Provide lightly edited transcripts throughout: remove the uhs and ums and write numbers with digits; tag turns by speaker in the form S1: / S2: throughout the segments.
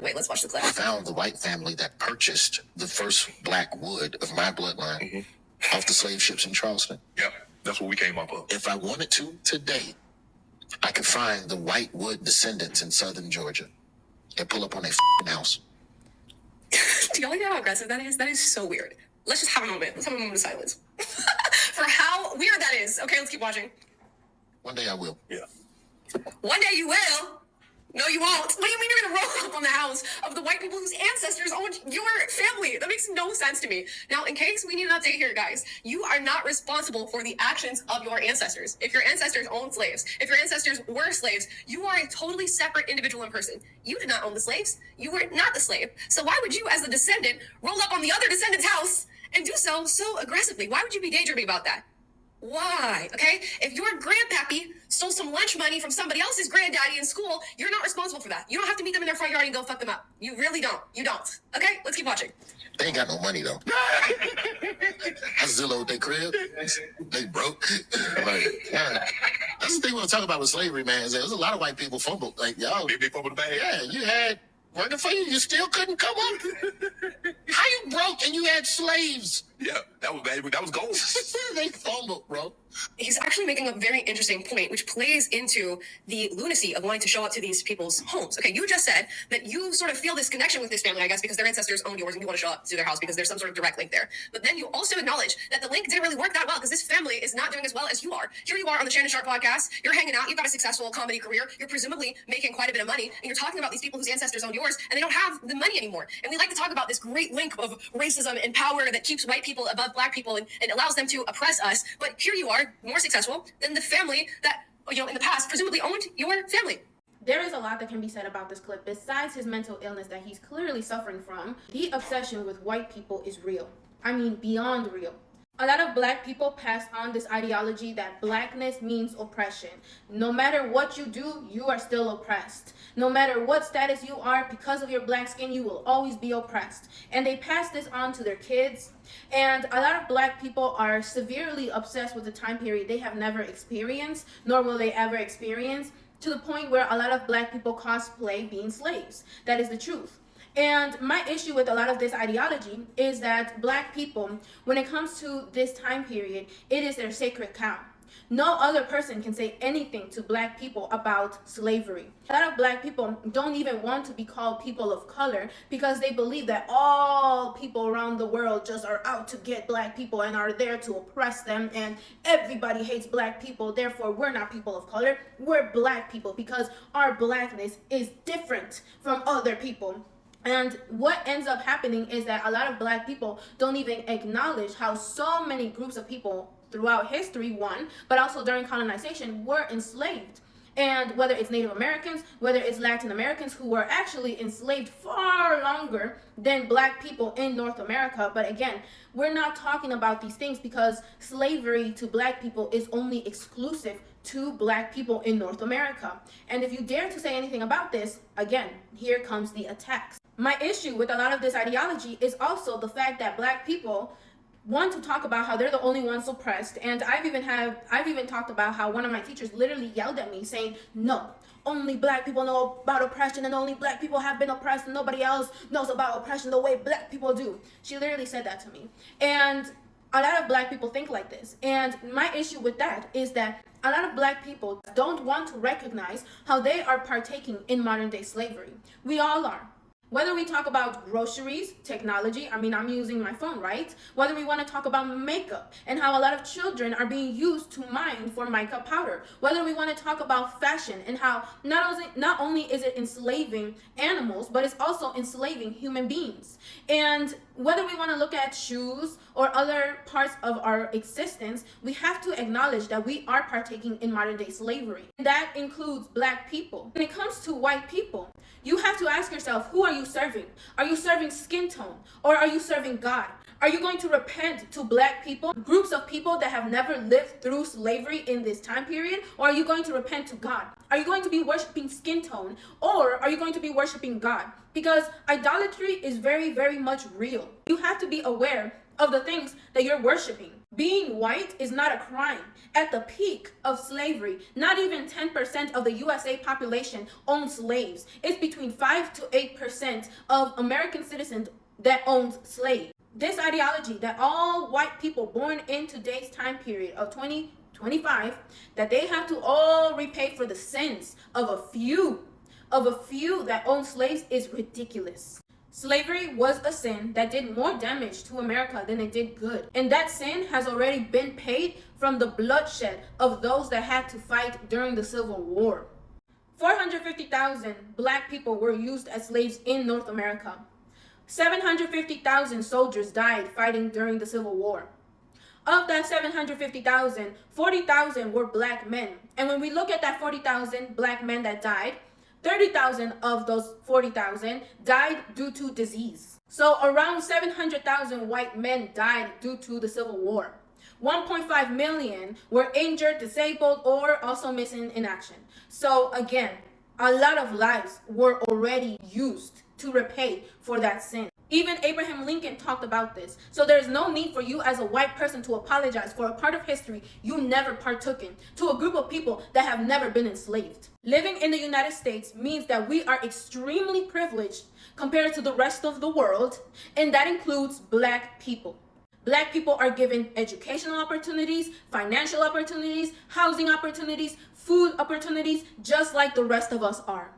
S1: Wait, let's watch the clip.
S2: I found the white family that purchased the first black wood of my bloodline off the slave ships in Charleston.
S3: Yep, that's what we came up with.
S2: If I wanted to today, I could find the white wood descendants in southern Georgia and pull up on their house.
S1: Do y'all know how aggressive that is? That is so weird. Let's just have a moment. Let's have a moment of silence. For how weird that is. Okay, let's keep watching.
S2: One day I will.
S3: Yeah.
S1: One day you will. No, you won't. What do you mean you're gonna roll up on the house of the white people whose ancestors owned your family? That makes no sense to me. Now, in case we need an update here, guys, you are not responsible for the actions of your ancestors. If your ancestors owned slaves, if your ancestors were slaves, you are a totally separate individual in person. You did not own the slaves. You were not the slave. So why would you, as the descendant, roll up on the other descendant's house and do so aggressively? Why would you be daydreaming about that? Why? Okay? If your grandpappy stole some lunch money from somebody else's granddaddy in school, you're not responsible for that. You don't have to meet them in their front yard and go fuck them up. You really don't. You don't. Okay? Let's keep watching.
S2: They ain't got no money though. I Zillowed their crib. They broke. Like, yeah. That's the thing we want to talk about with slavery, man. Is there's a lot of white people fumbled. Like, y'all,
S3: They fumbled the bag.
S2: yeah, you had working for you, you still couldn't come up. How you broke and you had slaves?
S3: Yeah, that was bad. That was gold.
S2: They fumbled, bro.
S1: He's actually making a very interesting point, which plays into the lunacy of wanting to show up to these people's homes. Okay, you just said that you sort of feel this connection with this family, I guess, because their ancestors owned yours and you want to show up to their house because there's some sort of direct link there. But then you also acknowledge that the link didn't really work that well because this family is not doing as well as you are. Here you are on the Shannon Sharp podcast. You're hanging out. You've got a successful comedy career. You're presumably making quite a bit of money. And you're talking about these people whose ancestors owned yours and they don't have the money anymore. And we like to talk about this great link of racism and power that keeps white people above black people and allows them to oppress us. But here you are, more successful than the family that, in the past presumably owned your family.
S4: There is a lot that can be said about this clip. Besides his mental illness that he's clearly suffering from, the obsession with white people is real. I mean, beyond real. A lot of black people pass on this ideology that blackness means oppression. No matter what you do, you are still oppressed. No matter what status you are, because of your black skin, you will always be oppressed. And they pass this on to their kids. And a lot of black people are severely obsessed with the time period they have never experienced, nor will they ever experience, to the point where a lot of black people cosplay being slaves. That is the truth. And my issue with a lot of this ideology is that black people, when it comes to this time period, it is their sacred cow. No other person can say anything to black people about slavery. A lot of black people don't even want to be called people of color because they believe that all people around the world just are out to get black people and are there to oppress them, and everybody hates black people, therefore we're not people of color, we're black people because our blackness is different from other people. And what ends up happening is that a lot of black people don't even acknowledge how so many groups of people throughout history, one, but also during colonization, were enslaved. And whether it's Native Americans, whether it's Latin Americans who were actually enslaved far longer than black people in North America. But again, we're not talking about these things because slavery to black people is only exclusive to black people in North America. And if you dare to say anything about this, again, here comes the attacks. My issue with a lot of this ideology is also the fact that black people want to talk about how they're the only ones oppressed. And I've even talked about how one of my teachers literally yelled at me saying, no, only black people know about oppression and only black people have been oppressed and nobody else knows about oppression the way black people do. She literally said that to me. And a lot of black people think like this. And my issue with that is that a lot of black people don't want to recognize how they are partaking in modern day slavery. We all are. Whether we talk about groceries, technology, I'm using my phone, right? Whether we want to talk about makeup and how a lot of children are being used to mine for mica powder. Whether we want to talk about fashion and how not only is it enslaving animals, but it's also enslaving human beings. And whether we want to look at shoes or other parts of our existence, we have to acknowledge that we are partaking in modern day slavery. That includes black people. When it comes to white people, you have to ask yourself, who are you serving? Are you serving skin tone or are you serving God? Are you going to repent to black people, groups of people that have never lived through slavery in this time period? Or are you going to repent to God? Are you going to be worshiping skin tone or are you going to be worshiping God? Because idolatry is very, very much real. You have to be aware of the things that you're worshiping. Being white is not a crime. At the peak of slavery, not even 10% of the USA population owned slaves. It's between 5 to 8% of American citizens that owned slaves. This ideology that all white people born in today's time period of 2025, that they have to all repay for the sins of a few that own slaves is ridiculous. Slavery was a sin that did more damage to America than it did good. And that sin has already been paid from the bloodshed of those that had to fight during the Civil War. 450,000 black people were used as slaves in North America. 750,000 soldiers died fighting during the Civil War. Of that 750,000, 40,000 were black men. And when we look at that 40,000 black men that died, 30,000 of those 40,000 died due to disease. So around 700,000 white men died due to the Civil War. 1.5 million were injured, disabled, or also missing in action. So again, a lot of lives were already used to repay for that sin. Even Abraham Lincoln talked about this. So there's no need for you as a white person to apologize for a part of history you never partook in to a group of people that have never been enslaved. Living in the United States means that we are extremely privileged compared to the rest of the world, and that includes black people. Black people are given educational opportunities, financial opportunities, housing opportunities, food opportunities, just like the rest of us are.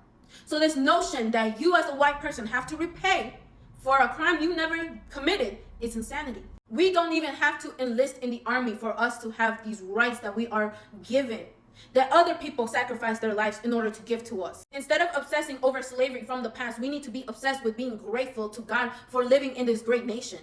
S4: So this notion that you as a white person have to repay for a crime you never committed is insanity. We don't even have to enlist in the army for us to have these rights that we are given, that other people sacrifice their lives in order to give to us. Instead of obsessing over slavery from the past, we need to be obsessed with being grateful to God for living in this great nation.